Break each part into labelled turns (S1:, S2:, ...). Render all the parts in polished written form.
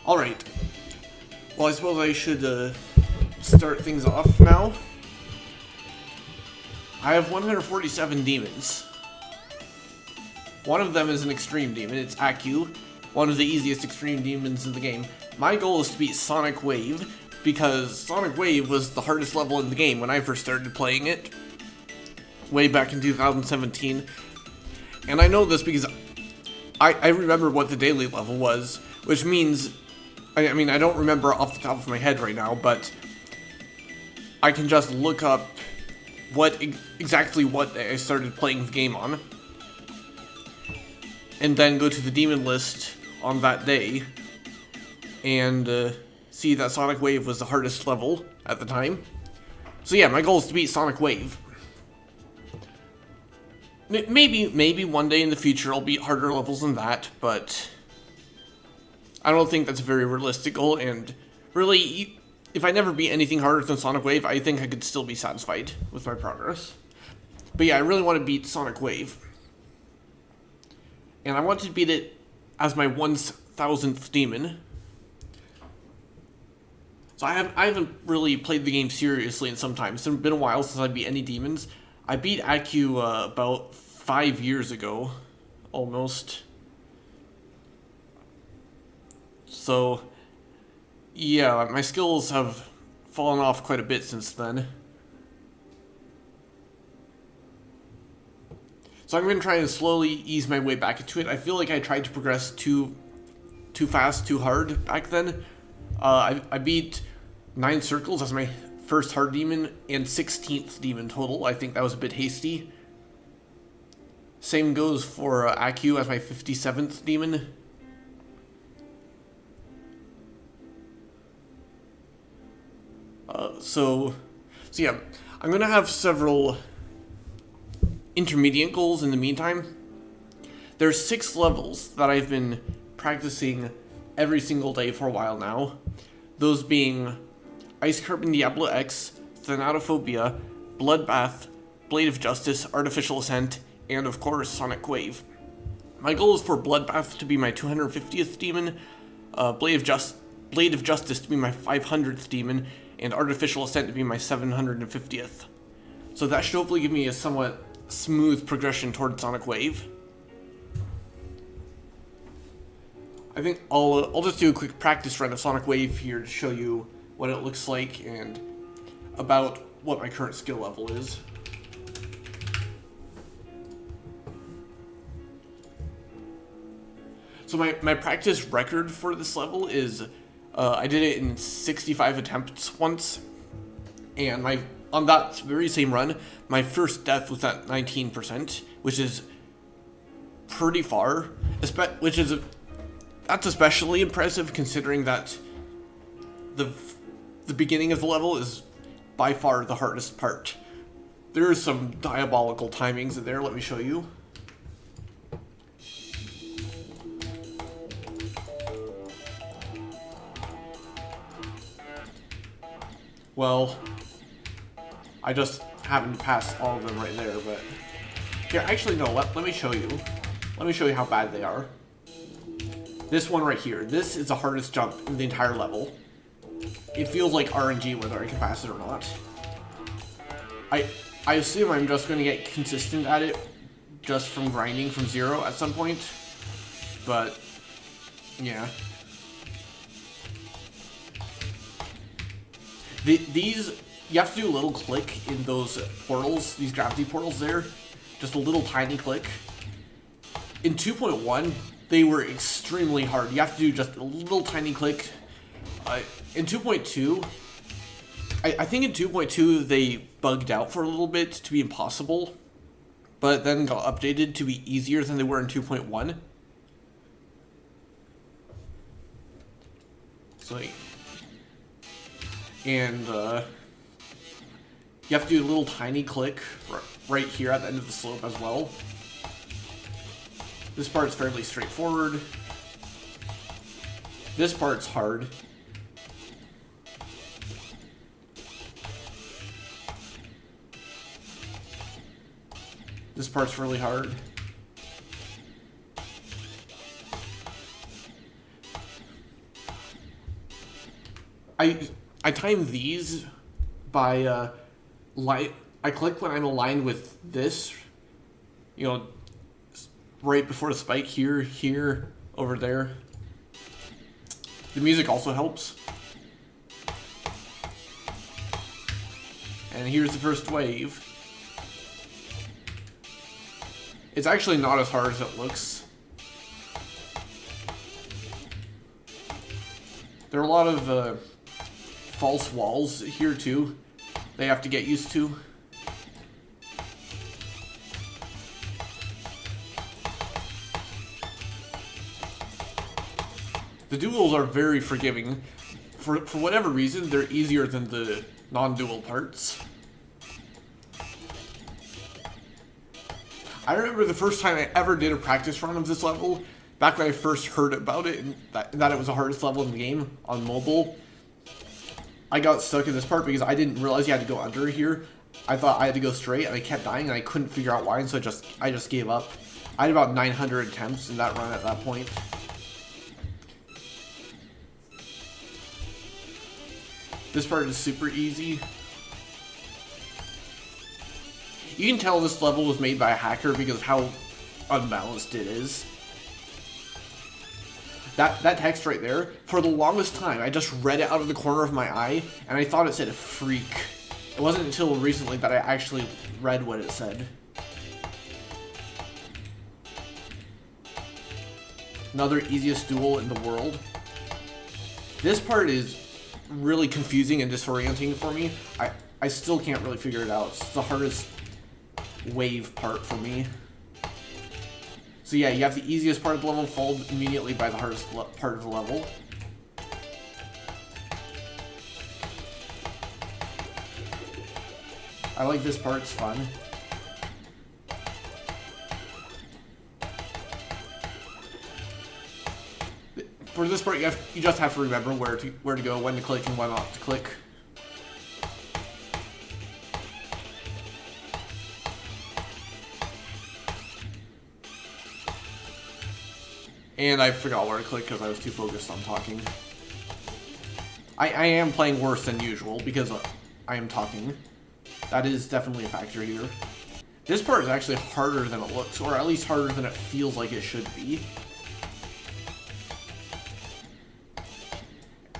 S1: Alright. Well, I suppose I should start things off now. I have 147 demons. One of them is an extreme demon. It's Aku, one of the easiest extreme demons in the game. My goal is to beat Sonic Wave, because Sonic Wave was the hardest level in the game when I first started playing it, way back in 2017. And I know this because I remember what the daily level was, which means, I mean, I don't remember off the top of my head right now, but I can just look up exactly what I started playing the game on, and then go to the demon list on that day, and see that Sonic Wave was the hardest level at the time. So yeah, my goal is to beat Sonic Wave. Maybe one day in the future I'll beat harder levels than that, but I don't think that's a very realistic goal, and really, if I never beat anything harder than Sonic Wave, I think I could still be satisfied with my progress. But yeah, I really want to beat Sonic Wave. And I want to beat it as my 1000th demon. So I haven't really played the game seriously in some time. It's been a while since I beat any demons. I beat Aku about 5 years ago, almost. So yeah, my skills have fallen off quite a bit since then. So I'm going to try and slowly ease my way back into it. I feel like I tried to progress too fast, too hard back then. I beat 9 circles as my first hard demon and 16th demon total. I think that was a bit hasty. Same goes for Aku as my 57th demon. So yeah, I'm going to have several intermediate goals in the meantime. There's 6 levels that I've been practicing every single day for a while now. Those being Ice Carbon Diablo X, Thanatophobia, Bloodbath, Blade of Justice, Artificial Ascent, and of course Sonic Wave. My goal is for Bloodbath to be my 250th demon, Blade of Justice to be my 500th demon, and Artificial Ascent to be my 750th. So that should hopefully give me a somewhat smooth progression toward Sonic Wave. I think I'll just do a quick practice run of Sonic Wave here to show you what it looks like and about what my current skill level is. So my practice record for this level is I did it in 65 attempts once, and on that very same run, my first death was at 19%, which is pretty far, that's especially impressive considering that the beginning of the level is by far the hardest part. There are some diabolical timings in there, let me show you. Well, I just happened to pass all of them right there, but here, actually no, let me show you. Let me show you how bad they are. This one right here, this is the hardest jump in the entire level. It feels like RNG whether I can pass it or not. I assume I'm just going to get consistent at it just from grinding from 0 at some point, but yeah. These, you have to do a little click in those portals, these gravity portals there. Just a little tiny click. In 2.1, they were extremely hard. You have to do just a little tiny click. In 2.2, I think in 2.2 they bugged out for a little bit to be impossible, but then got updated to be easier than they were in 2.1. So, and you have to do a little tiny click right here at the end of the slope as well. This part's fairly straightforward. This part's hard. This part's really hard. I time these by I click when I'm aligned with this, you know, right before the spike here, here, over there. The music also helps. And here's the first wave. It's actually not as hard as it looks. There are a lot of false walls here too. They have to get used to. The duels are very forgiving. For whatever reason, they're easier than the non-duel parts. I remember the first time I ever did a practice run of this level, back when I first heard about it, and that it was the hardest level in the game on mobile. I got stuck in this part because I didn't realize you had to go under here. I thought I had to go straight, and I kept dying, and I couldn't figure out why, and so I just gave up. I had about 900 attempts in that run at that point. This part is super easy. You can tell this level was made by a hacker because of how unbalanced it is. That text right there, for the longest time, I just read it out of the corner of my eye, and I thought it said freak. It wasn't until recently that I actually read what it said. Another easiest duel in the world. This part is really confusing and disorienting for me. I still can't really figure it out. It's the hardest wave part for me. So yeah, you have the easiest part of the level followed immediately by the hardest part of the level. I like this part, it's fun. For this part, you just have to remember where to go, when to click, and when not to click. And I forgot where to click because I was too focused on talking. I am playing worse than usual because I am talking. That is definitely a factor here. This part is actually harder than it looks, or at least harder than it feels like it should be.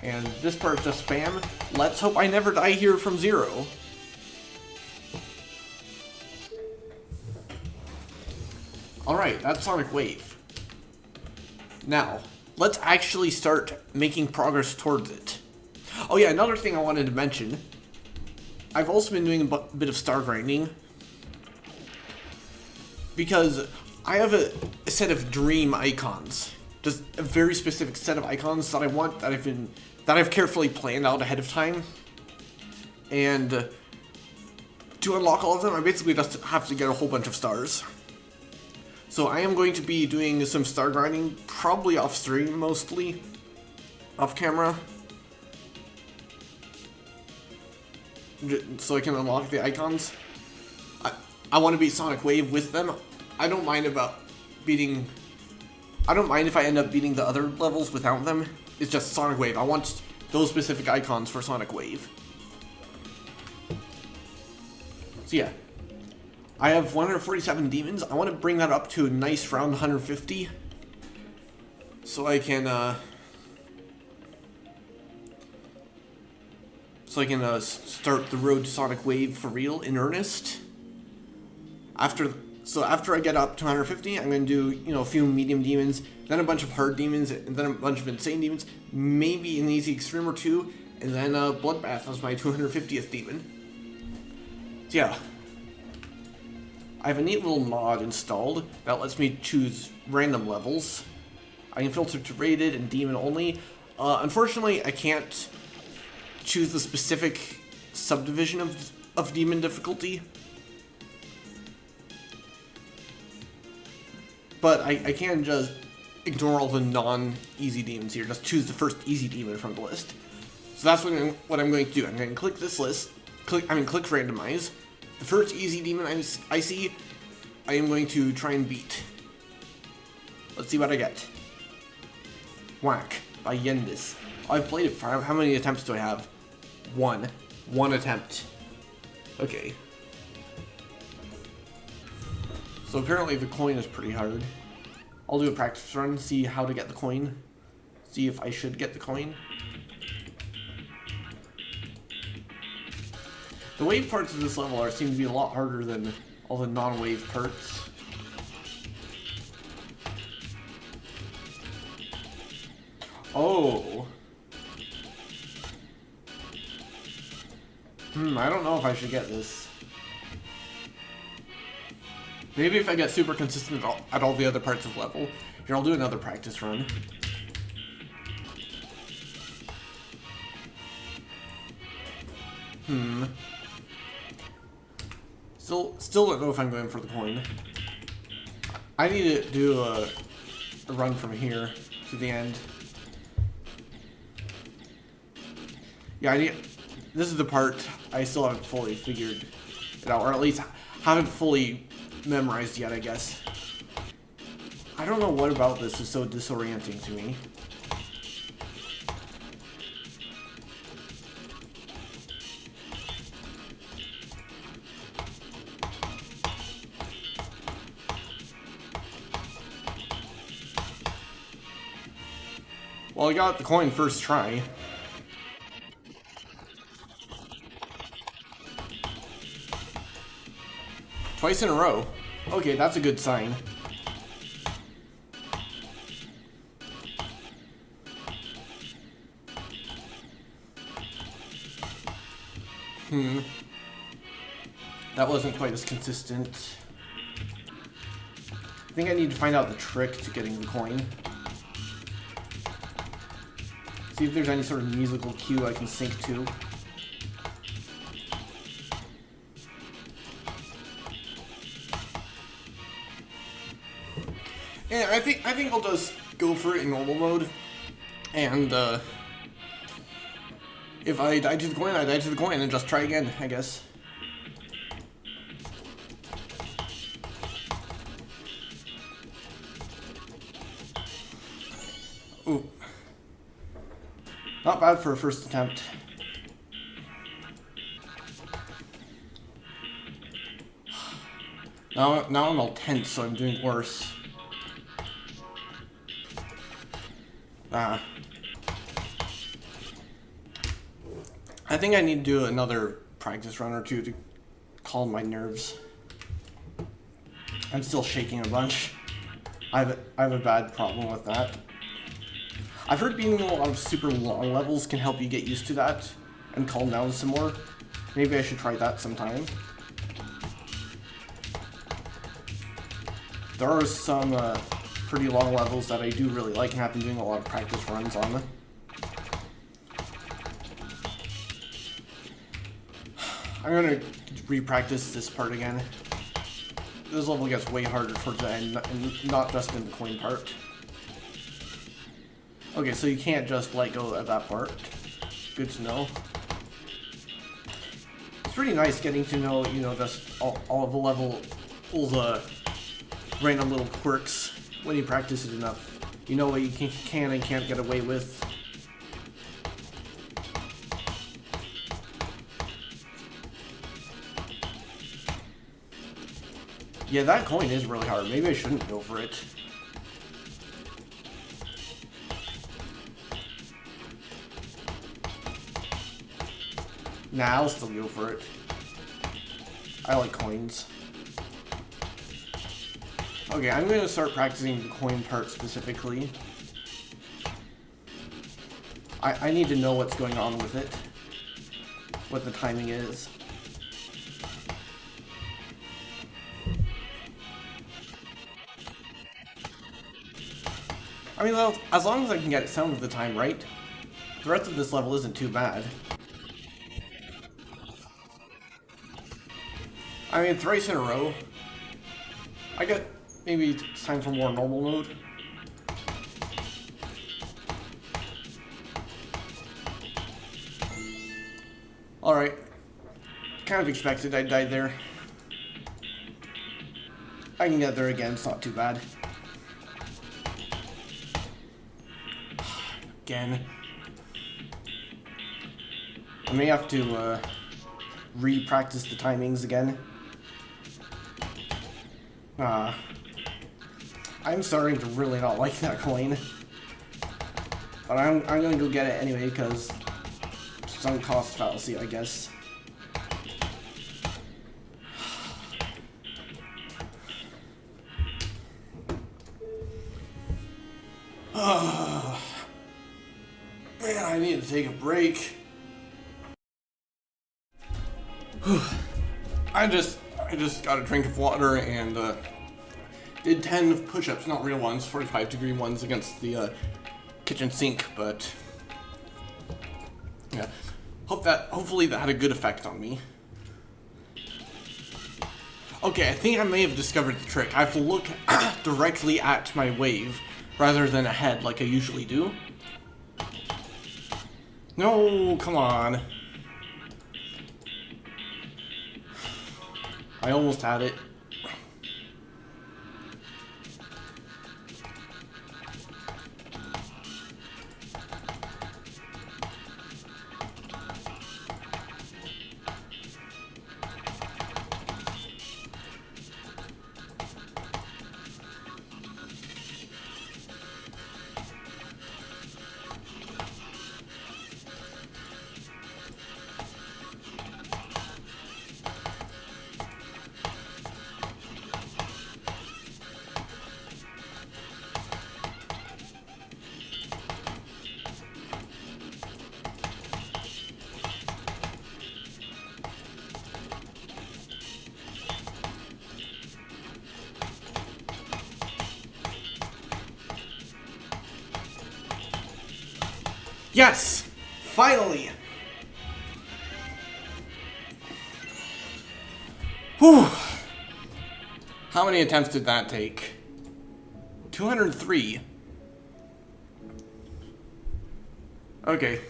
S1: And this part is just spam. Let's hope I never die here from zero. Alright, that's Sonic Wave. Now, let's actually start making progress towards it. Oh yeah, another thing I wanted to mention. I've also been doing a bit of star grinding. Because I have a set of dream icons. Just a very specific set of icons that I want, that I've carefully planned out ahead of time. And to unlock all of them, I basically just have to get a whole bunch of stars. So I am going to be doing some star grinding, probably off stream mostly, off camera. So I can unlock the icons. I want to beat Sonic Wave with them. I don't mind if I end up beating the other levels without them. It's just Sonic Wave. I want those specific icons for Sonic Wave. So yeah. I have 147 demons. I want to bring that up to a nice round 150. So I can, start the road to Sonic Wave for real, in earnest. After I get up to 150, I'm going to do, a few medium demons, then a bunch of hard demons, and then a bunch of insane demons, maybe an easy extreme or two, and then Bloodbath as my 250th demon. So yeah. I have a neat little mod installed that lets me choose random levels. I can filter to rated and demon only. Unfortunately, I can't choose the specific subdivision of demon difficulty. But I can just ignore all the non-easy demons here. Just choose the first easy demon from the list. So that's what I'm going to do. I'm going to click this list. Click randomize. The first easy demon I see, I am going to try and beat. Let's see what I get. Whack by Yendis. I've played it for how many attempts do I have? One. One attempt. Okay. So apparently the coin is pretty hard. I'll do a practice run, see how to get the coin. See if I should get the coin. The wave parts of this level seem to be a lot harder than all the non-wave parts. Oh. I don't know if I should get this. Maybe if I get super consistent at all the other parts of the level. Here, I'll do another practice run. Still don't know if I'm going for the coin. I need to do a run from here to the end. Yeah, this is the part I still haven't fully figured it out, or at least haven't fully memorized yet, I guess. I don't know what about this is so disorienting to me. Well, I got the coin first try. Twice in a row. Okay, that's a good sign. That wasn't quite as consistent. I think I need to find out the trick to getting the coin. See if there's any sort of musical cue I can sync to. Yeah, I think I'll just go for it in normal mode, and if I die to the coin, I die to the coin, and just try again, I guess. Ooh, not bad for a first attempt. Now I'm all tense, so I'm doing worse. I think I need to do another practice run or two to calm my nerves. I'm still shaking a bunch. I have a bad problem with that. I've heard being in a lot of super long levels can help you get used to that and calm down some more. Maybe I should try that sometime. There are some pretty long levels that I do really like and have been doing a lot of practice runs on them. I'm gonna re-practice this part again. This level gets way harder towards the end, and not just in the coin part. Okay, so you can't just let go of that part. Good to know. It's pretty nice getting to know, you know, just all of the levels, random little quirks when you practice it enough. You know what you can and can't get away with. Yeah, that coin is really hard. Maybe I shouldn't go for it. Nah, I'll still go for it. I like coins. Okay, I'm going to start practicing the coin part specifically. I need to know what's going on with it. What the timing is. I mean, well, as long as I can get some of the time right, the rest of this level isn't too bad. I mean, thrice in a row. I get maybe it's time for more normal mode. Alright. Kind of expected I died there. I can get there again, it's not too bad. Again. I may have to re-practice the timings again. I'm starting to really not like that coin. But I'm gonna go get it anyway because sunk cost fallacy, I guess. Man, I need to take a break. I just got a drink of water and did 10 push-ups, not real ones, 45-degree ones against the kitchen sink, but yeah, hopefully that had a good effect on me. Okay, I think I may have discovered the trick. I have to look directly at my wave rather than ahead like I usually do. No, come on. I almost had it. Yes! Finally! Whew! How many attempts did that take? 203. Okay.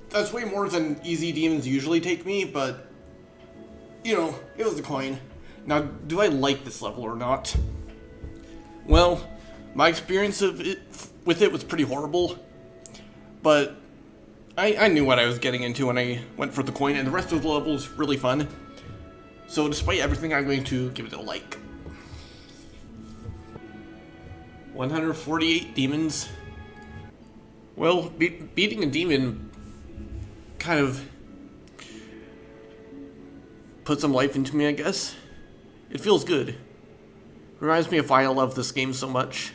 S1: That's way more than easy demons usually take me, but you know, it was the coin. Now, do I like this level or not? Well, my experience with it was pretty horrible, but I knew what I was getting into when I went for the coin, and the rest of the level was really fun. So despite everything, I'm going to give it a like. 148 demons. Well, beating a demon kind of put some life into me, I guess. It feels good. Reminds me of why I love this game so much.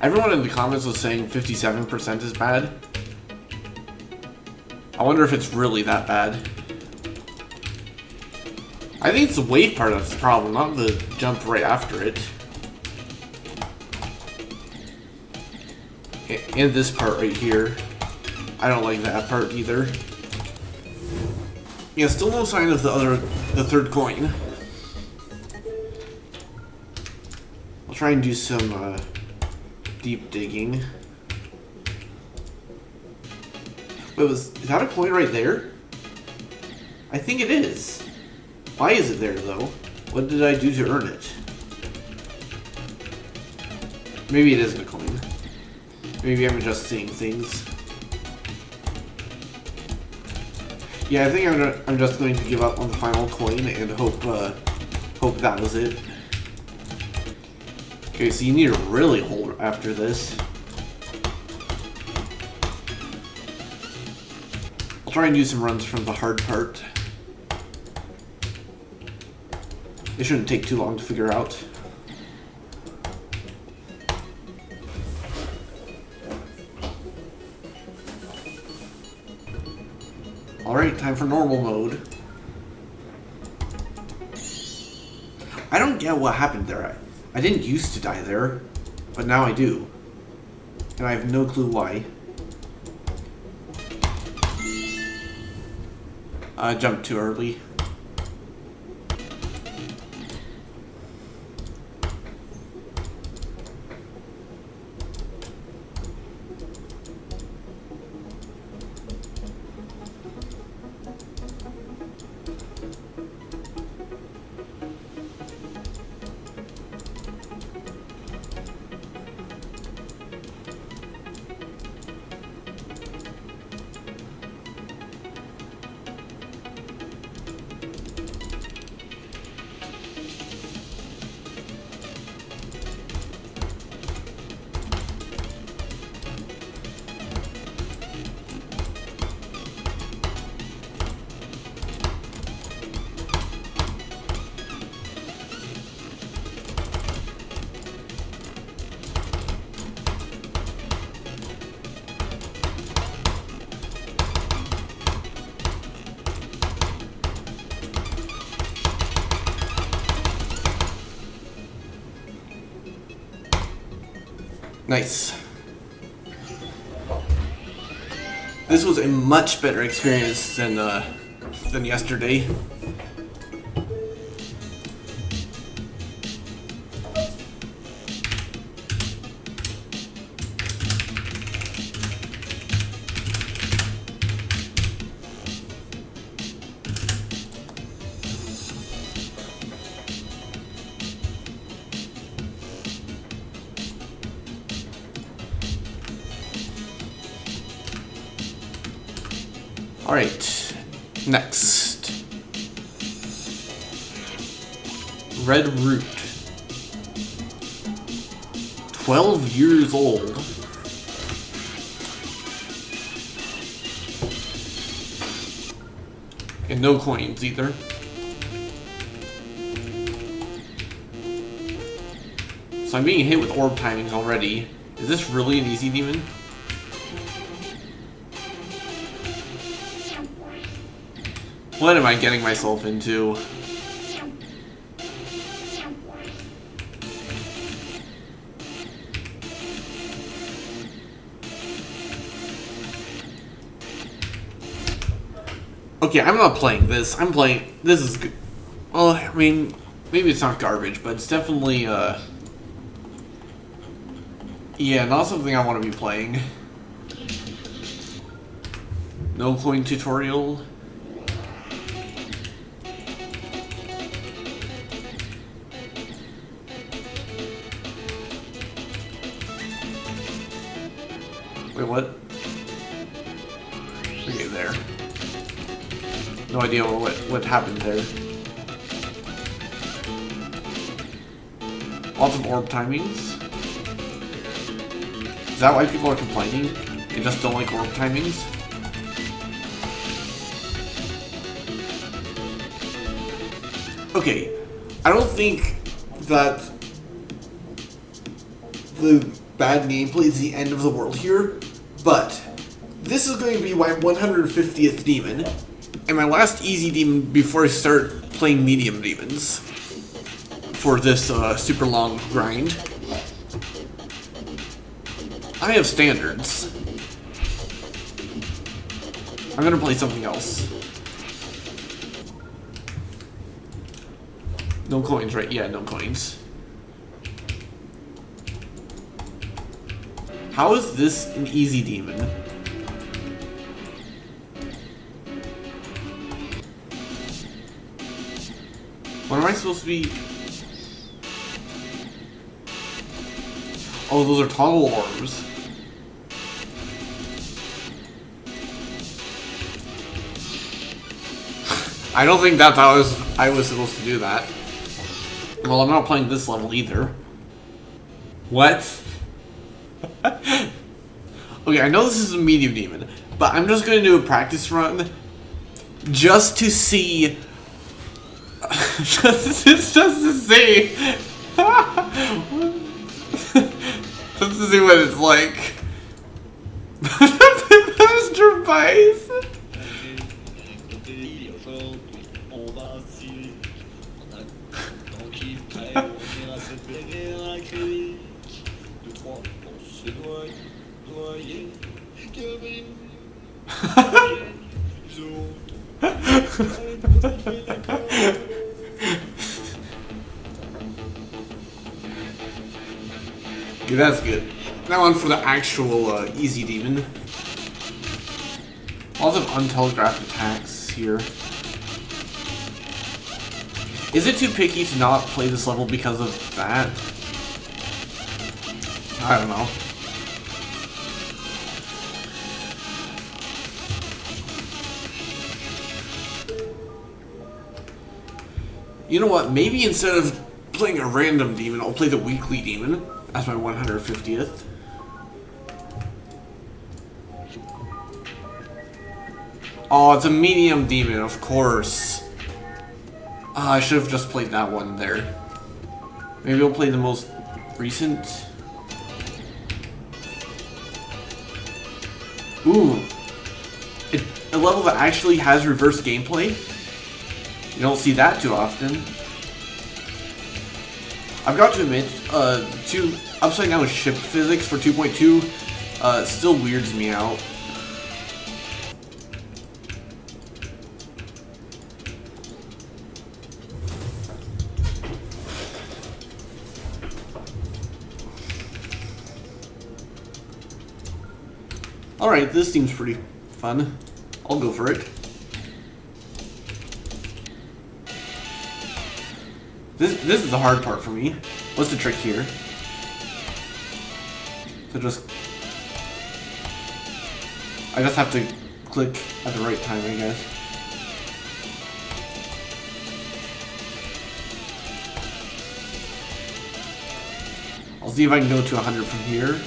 S1: Everyone in the comments was saying 57% is bad. I wonder if it's really that bad. I think it's the wave part that's the problem, not the jump right after it. And this part right here. I don't like that part either. Yeah, still no sign of the third coin. I'll try and do some deep digging. Wait, is that a coin right there? I think it is. Why is it there though? What did I do to earn it? Maybe it isn't a coin. Maybe I'm just seeing things. Yeah, I think I'm just going to give up on the final coin and hope that was it. Okay, so you need to really hold after this. I'll try and do some runs from the hard part. It shouldn't take too long to figure out. Alright, time for normal mode. I don't get what happened there. I didn't used to die there, but now I do. And I have no clue why. I jumped too early. Nice. This was a much better experience than yesterday. Alright, next. Red Root. 12 years old. And no coins either. So I'm being hit with orb timings already. Is this really an easy demon? What am I getting myself into? Okay, I'm not playing this. I'm playing... This is good. Well, I mean, maybe it's not garbage, but it's definitely, yeah, not something I want to be playing. No coin tutorial. Wait, what? Okay, there. No idea what happened there. Lots of orb timings. Is that why people are complaining? They just don't like orb timings? Okay, I don't think that the bad gameplay is the end of the world here, but this is going to be my 150th demon, and my last easy demon before I start playing medium demons for this super long grind. I have standards. I'm gonna play something else. No coins, right? Yeah, no coins. How is this an easy demon? What am I supposed to be? Oh, those are toggle orbs. I don't think that's how I was supposed to do that. Well, I'm not playing this level either. What? Okay, I know this is a medium demon, but I'm just going to do a practice run just to see. just to see. Just to see what it's like. Master Vice. Okay, that's good. Now on for the actual easy demon. Lots of untelegraphed attacks here. Is it too picky to not play this level because of that? I don't know. You know what? Maybe instead of playing a random demon, I'll play the weekly demon as my 150th. Oh, it's a medium demon, of course. I should have just played that one there. Maybe I'll play the most recent. Ooh. A level that actually has reverse gameplay. You don't see that too often. I've got to admit, upside down ship physics for 2.2 still weirds me out. Alright, this seems pretty fun. I'll go for it. This is the hard part for me. What's the trick here? So I just have to click at the right time, I guess. I'll see if I can go to 100 from here.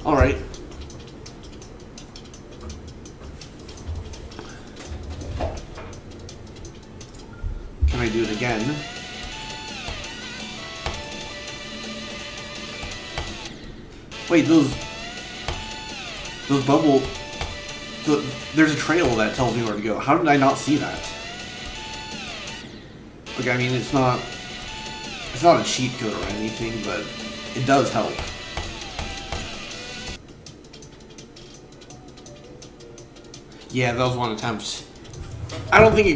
S1: Alright. Can I do it again? Wait, those bubble... there's a trail that tells me where to go. How did I not see that? Okay, I mean, it's not a cheat code or anything, but it does help. Yeah, that was one attempt. I don't think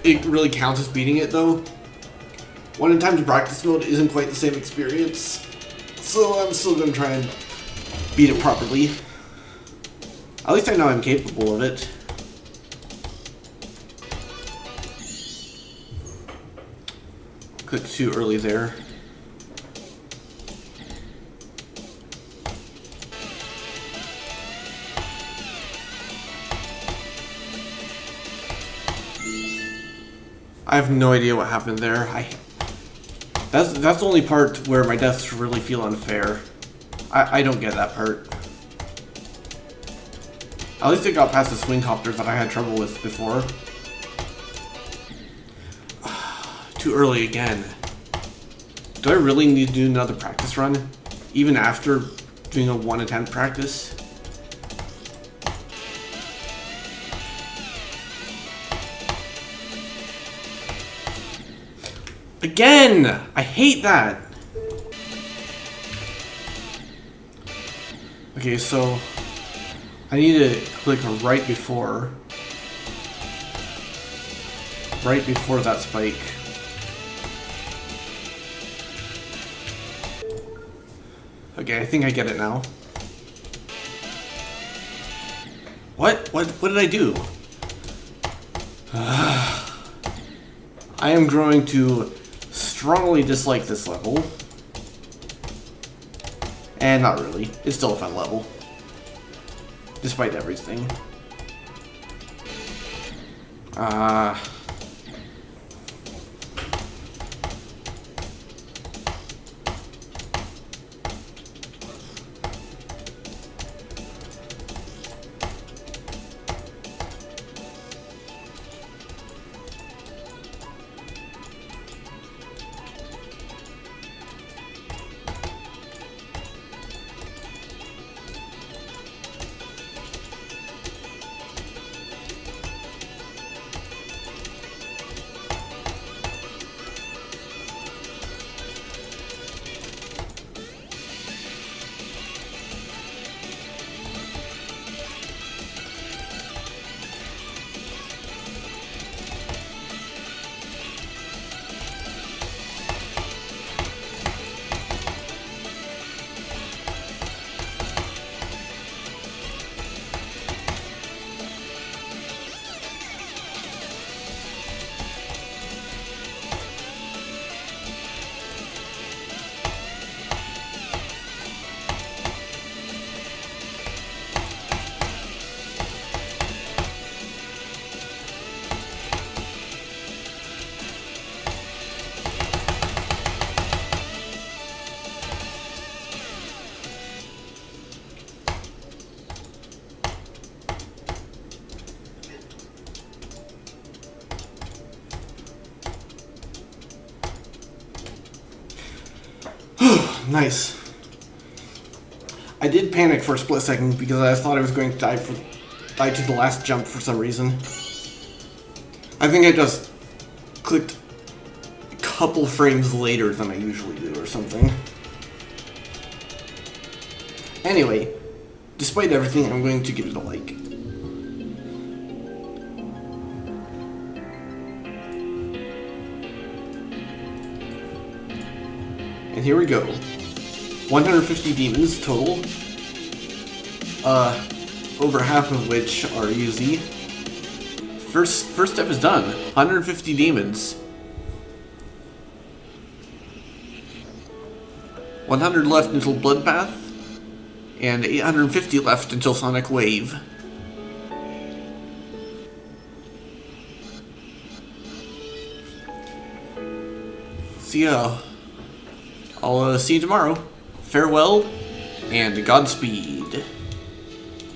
S1: it really counts as beating it, though. One attempt practice mode isn't quite the same experience, so I'm still gonna try and beat it properly. At least I know I'm capable of it. Clicked too early there. I have no idea what happened there. That's the only part where my deaths really feel unfair. I don't get that part. At least it got past the swing copters that I had trouble with before. Too early again. Do I really need to do another practice run? Even after doing a one attempt practice? Again! I hate that! Okay, so I need to click right before that spike. Okay, I think I get it now. What did I do? I am growing to strongly dislike this level. And not really. It's still a fun level. Despite everything. Nice. I did panic for a split second because I thought I was going to die to the last jump for some reason. I think I just clicked couple frames later than I usually do or something. Anyway, despite everything, I'm going to give it a like. And here we go. 150 demons total. Over half of which are easy. First step is done. 150 demons. 100 left until Bloodbath, and 850 left until Sonic Wave. See ya. I'll see you tomorrow. Farewell, and Godspeed.